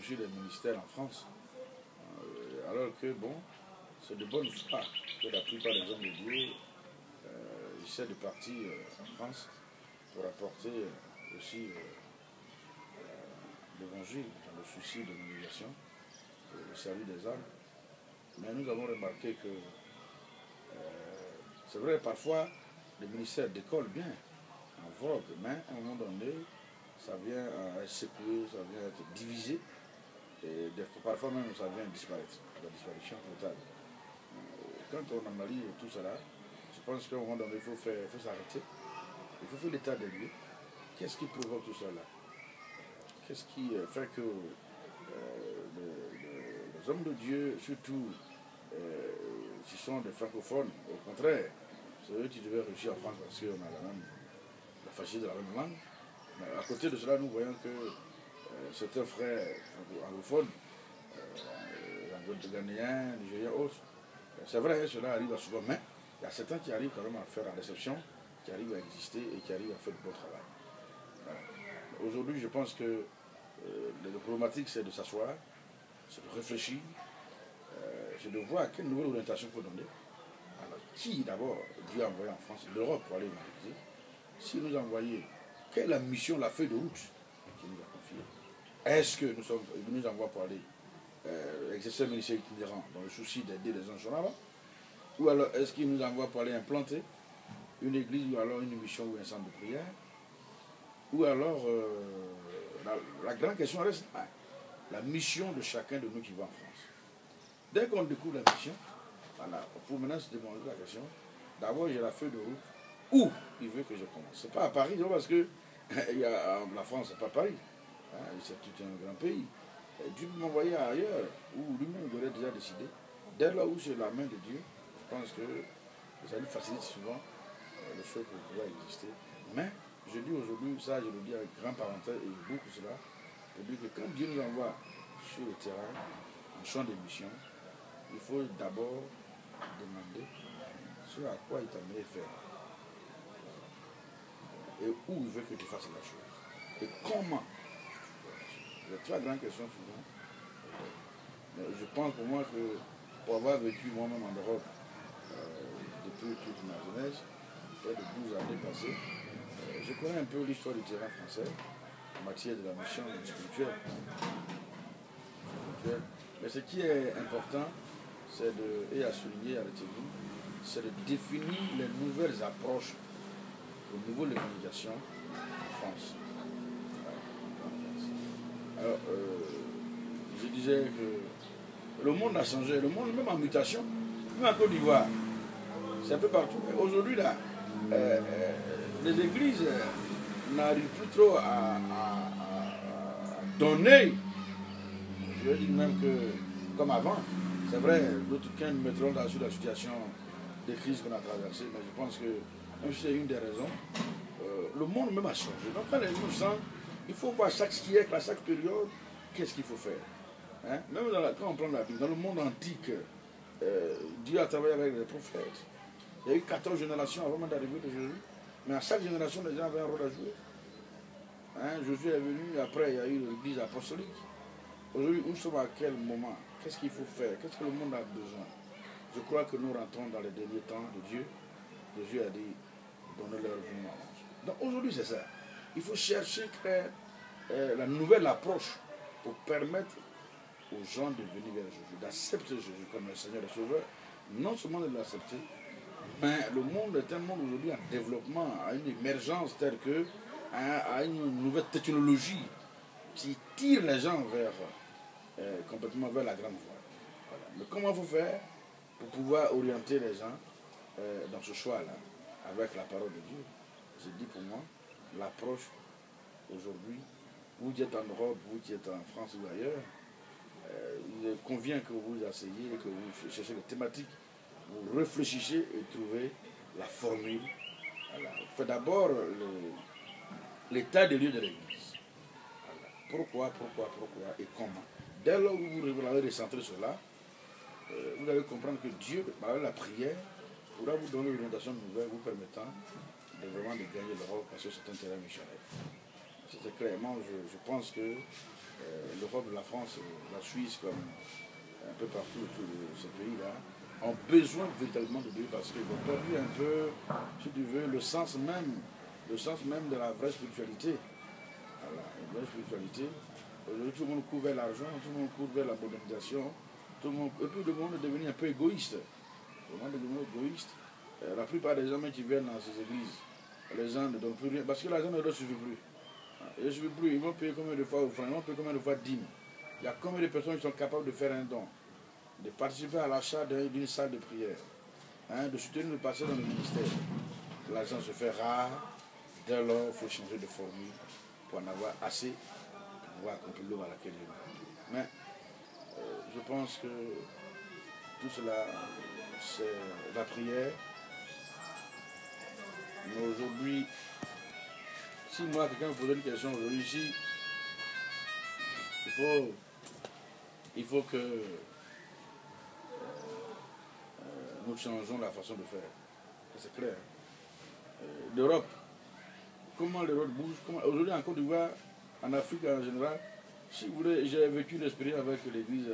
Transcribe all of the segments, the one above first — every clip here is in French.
reçu des ministères en France. Alors que, bon, c'est de bonne foi que la plupart des hommes de Dieu essaient de partir en France pour apporter aussi l'évangile dans le souci de l'émigration, le salut des âmes. Mais nous avons remarqué que c'est vrai, parfois, les ministères décollent bien, en vogue, mais à un moment donné, ça vient à secouer, ça vient à être divisé, et parfois même ça vient à disparaître, la disparition totale. Quand on analyse tout cela, je pense qu'à un moment donné, il faut s'arrêter, il faut faire l'état des lieux. Qu'est-ce qui provoque tout cela? Qu'est-ce qui fait que les hommes de Dieu, surtout qui sont des francophones, au contraire, c'est eux qui devaient réussir en France parce qu'on a la facilité de la même langue. Mais à côté de cela, nous voyons que certains frères anglophones, ghanéens, nigériens, autres, c'est vrai, cela arrive souvent, mais il y a certains qui arrivent quand même à faire la réception, qui arrivent à exister et qui arrivent à faire du bon travail. Voilà. Aujourd'hui, je pense que le problématique, c'est de s'asseoir, c'est de réfléchir, c'est de voir quelle nouvelle orientation il faut donner. Alors, qui d'abord Dieu a envoyé en France, l'Europe pour aller évangéliser? Si nous envoyons, quelle est la mission, la feuille de route qu'il nous a confiée? Est-ce que il nous envoie pour aller exercer un ministère itinérant dans le souci d'aider les gens là-bas? Ou alors est-ce qu'il nous envoie pour aller implanter une église ou alors une mission ou un centre de prière? Ou alors, la grande question reste la mission de chacun de nous qui va en France. Dès qu'on découvre la mission, voilà, pour maintenant se demander la question, d'abord j'ai la feuille de route, où il veut que je commence. Ce n'est pas à Paris, non, parce que la France, c'est pas Paris. Hein, c'est tout un grand pays. Dieu peut m'envoyer ailleurs, où lui-même aurait déjà décidé. Dès là où c'est la main de Dieu, je pense que ça lui facilite souvent le choix pour pouvoir exister. Mais je dis aujourd'hui, ça je le dis avec grand parenthèse et beaucoup cela, pour dire que quand Dieu nous envoie sur le terrain, en champ de mission, il faut d'abord demander ce à quoi il t'a amené faire. Et où il veut que tu fasses la chose. Et comment. C'est une très grande question souvent. Mais je pense pour moi que pour avoir vécu moi-même en Europe depuis toute ma jeunesse, près de 12 années passées, je connais un peu l'histoire du terrain français en matière de la mission spirituelle. Mais ce qui est important, c'est et à souligner, à retenir, c'est de définir les nouvelles approches au niveau de l'évangélisation en France. Alors, je disais que le monde a changé, le monde même en mutation, même en Côte d'Ivoire, c'est un peu partout. Aujourd'hui, là, les églises n'arrivent plus trop à donner, je veux dire même que, comme avant, c'est vrai, d'autres qui mettront sur la situation des crises qu'on a traversées, mais je pense que, même si c'est une des raisons, le monde même a changé. Donc quand les gens sentent, il faut voir chaque siècle, à chaque période, qu'est-ce qu'il faut faire. Hein? Même quand on prend la Bible, dans le monde antique, Dieu a travaillé avec les prophètes. Il y a eu 14 générations avant d'arriver de Jésus. Mais à chaque génération, les gens avaient un rôle à jouer. Hein? Jésus est venu, après il y a eu l'église apostolique. Aujourd'hui, nous sommes à quel moment? Qu'est-ce qu'il faut faire? Qu'est-ce que le monde a besoin? Je crois que nous rentrons dans les derniers temps de Dieu. Jésus a dit, donnez leur vie. Donc aujourd'hui, c'est ça. Il faut chercher la nouvelle approche pour permettre aux gens de venir vers Jésus, d'accepter Jésus comme le Seigneur et Sauveur, non seulement de l'accepter, mais le monde est un monde aujourd'hui en développement, à une émergence telle que, à une nouvelle technologie qui tire les gens complètement vers la grande voie. Voilà. Mais comment il faut faire pour pouvoir orienter les gens dans ce choix-là, avec la parole de Dieu? Je dis pour moi, l'approche aujourd'hui, vous qui êtes en Europe, vous qui êtes en France ou ailleurs, il convient que vous vous asseyez et que vous cherchez les thématiques, vous réfléchissez et trouvez la formule. Voilà. Faites d'abord l'état des lieux de l'Église. Voilà. Pourquoi et comment. Dès lors où vous allez recentrer cela, vous allez comprendre que Dieu, par la prière, pourra vous donner une orientation nouvelle vous permettant de vraiment de gagner l'Europe parce que c'est un terrain missionnaire. C'est clairement, je pense que l'Europe, la France, la Suisse, comme un peu partout autour de ces pays-là, ont besoin véritablement de Dieu parce qu'ils ont perdu un peu, si tu veux, le sens même de la vraie spiritualité. Voilà, une vraie spiritualité. Aujourd'hui, tout le monde court vers l'argent, tout le monde court vers la modernisation, tout le monde, et puis le monde est devenu un peu égoïste. Le monde est devenu égoïste. La plupart des hommes qui viennent dans ces églises, les gens ne donnent plus rien, parce que l'argent ne leur suffit plus. Il ne suffit plus, ils vont payer combien de fois offrande, ils vont payer combien de fois dîmes. Il y a combien de personnes qui sont capables de faire un don, de participer à l'achat d'une salle de prière, de soutenir le pasteur dans le ministère. L'argent se fait rare, dès lors il faut changer de formule pour en avoir assez pour pouvoir accomplir l'œuvre à laquelle il est. Mais je pense que tout cela, c'est la prière. Mais aujourd'hui, si moi, quelqu'un me posait une question aujourd'hui, ici, il faut que nous changeons la façon de faire. C'est clair. L'Europe, comment l'Europe bouge, aujourd'hui en Côte d'Ivoire, en Afrique en général, si vous voulez, j'ai vécu l'expérience avec l'église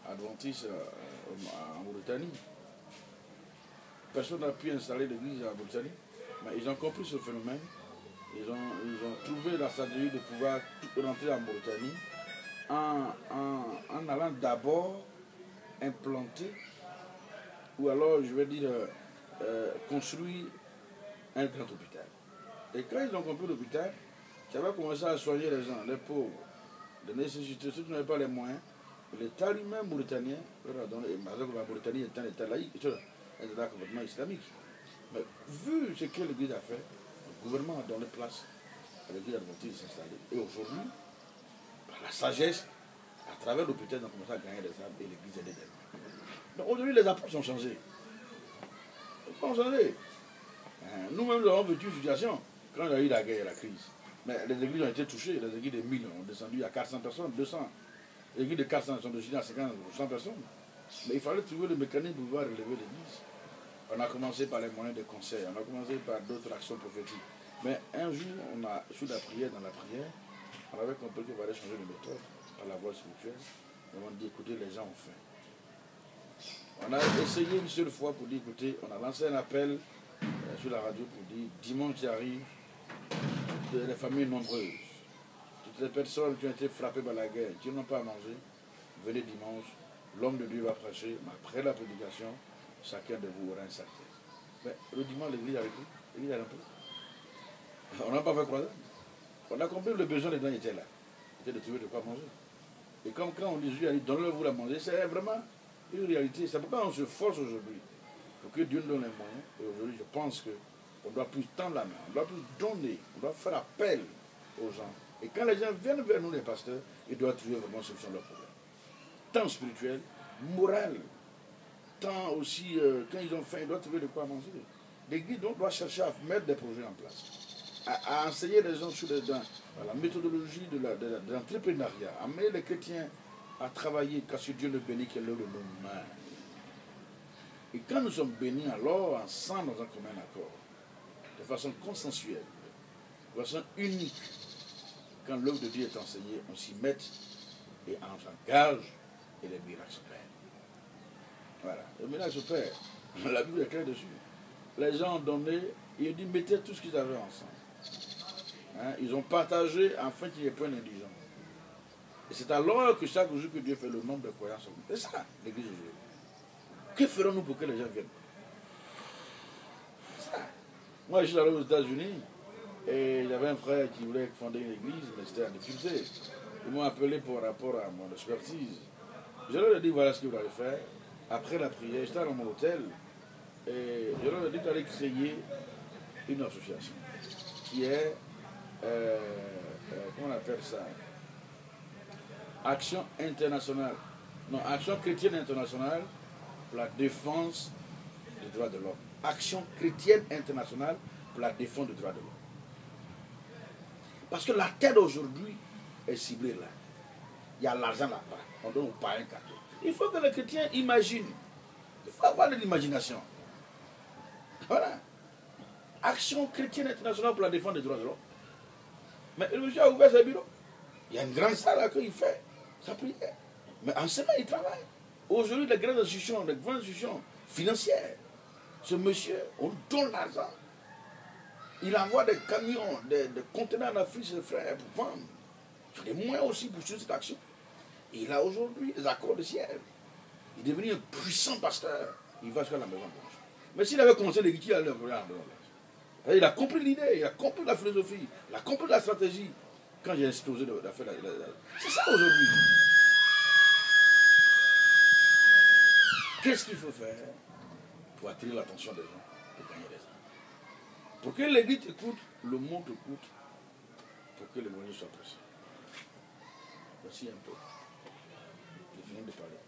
adventiste en Mauritanie. Personne n'a pu installer l'église en Mauritanie, mais ils ont compris ce phénomène. Ils ont trouvé la stratégie de pouvoir rentrer en Mauritanie en allant d'abord implanter, ou alors je vais dire construire un grand hôpital. Et quand ils ont compris l'hôpital, ça va commencer à soigner les gens, les pauvres, les nécessités, ceux qui n'avaient pas les moyens. L'État lui-même mauritanien leur a donné, la Mauritanie est un État laïque, un État complètement islamique. Mais vu ce que l'Église a fait, le gouvernement a donné place à l'Église adventiste de s'installer. Et aujourd'hui, par la sagesse, à travers l'hôpital, ils ont commencé à gagner des âmes et l'Église est d'elle. Donc aujourd'hui, les approches ont changé. Ils ont changé. Nous-mêmes, nous avons vécu une situation quand il y a eu la guerre et la crise. Mais les églises ont été touchées, les églises de 1000 ont descendu à 400 personnes, 200. Les églises de 400 sont descendues à 50 ou 100 personnes. Mais il fallait trouver le mécanisme pour pouvoir relever l'église. On a commencé par les moyens de conseil, on a commencé par d'autres actions prophétiques. Mais un jour, on a, sous la prière, dans la prière, on avait compris qu'il fallait changer de méthode par la voie spirituelle. On a dit, écoutez, les gens ont faim. On a essayé une seule fois pour dire, écoutez, on a lancé un appel sur la radio pour dire, dimanche qui arrive, toutes les familles nombreuses, toutes les personnes qui ont été frappées par la guerre, qui n'ont pas à manger, venez dimanche, l'homme de Dieu va prêcher, mais après la prédication, chacun de vous aura un sac. Mais le dimanche, l'église a repris, l'église a repris. On n'a pas fait croisade. On a compris que le besoin des gens était là, c'était de trouver de quoi manger. Et comme quand on dit, Jésus a dit, donnez-le-vous la manger, c'est vraiment une réalité. C'est pourquoi on se force aujourd'hui, pour que Dieu nous donne les moyens. Et aujourd'hui, je pense qu'on doit plus tendre la main, on doit plus donner, on doit faire appel aux gens. Et quand les gens viennent vers nous, les pasteurs, ils doivent trouver vraiment une solution à leurs problèmes. Tant spirituel, moral, tant aussi, quand ils ont faim, ils doivent trouver de quoi manger. L'Église doit chercher à mettre des projets en place, à enseigner les gens sur la méthodologie de l'entrepreneuriat, à amener les chrétiens à travailler, car si Dieu ne bénit que l'œuvre de nos mains. Et quand nous sommes bénis, alors, ensemble, dans un commun accord, de façon consensuelle, de façon unique, quand l'œuvre de Dieu est enseignée, on s'y met et on s'engage et les miracles s'opèrent. Voilà, les miracles s'opèrent. La Bible est claire dessus. Les gens ont donné, et ils ont dit, mettez tout ce qu'ils avaient ensemble. Ils ont partagé afin qu'il n'y ait point d'indigent. Et c'est alors que chaque jour que Dieu fait le nombre de croyants. C'est ça, l'église aujourd'hui. Que ferons-nous pour que les gens viennent? C'est ça. Moi, je suis allé aux États-Unis et il y avait un frère qui voulait fonder une église, mais c'était en difficulté. Ils m'ont appelé par rapport à mon expertise. Je leur ai dit, voilà ce que vous allez faire. Après la prière, j'étais dans mon hôtel et je leur ai dit d'aller créer une association qui est, comment on appelle ça? Action internationale, non, Action chrétienne internationale pour la défense des droits de l'homme. Action chrétienne internationale pour la défense des droits de l'homme. Parce que la terre d'aujourd'hui est ciblée là. Il y a l'argent là-bas. On donne pas un cadeau. Il faut que les chrétiens imaginent. Il faut avoir de l'imagination. Voilà. Action chrétienne internationale pour la défense des droits de l'homme. Mais le monsieur a ouvert ses bureaux. Il y a une grande salle là qu'il fait sa prière. Mais en semaine, il travaille. Aujourd'hui, les grandes institutions financières, ce monsieur, on donne l'argent. Il envoie des camions, des conteneurs en Afrique, ses frères, pour vendre. Il y a des moyens aussi pour suivre cette action. Et il a aujourd'hui des accords de siège. Il est devenu un puissant pasteur. Il va jusqu'à la maison blanche. Mais s'il avait commencé les il allait le la maison blanche. Il a compris l'idée, il a compris la philosophie, il a compris la stratégie. Quand j'ai explosé de faire c'est ça aujourd'hui. Qu'est-ce qu'il faut faire pour attirer l'attention des gens, pour gagner des âmes? Pour que l'église écoute, le monde écoute, pour que l'évangile soit prêché. Voici un peu. J'ai fini de parler.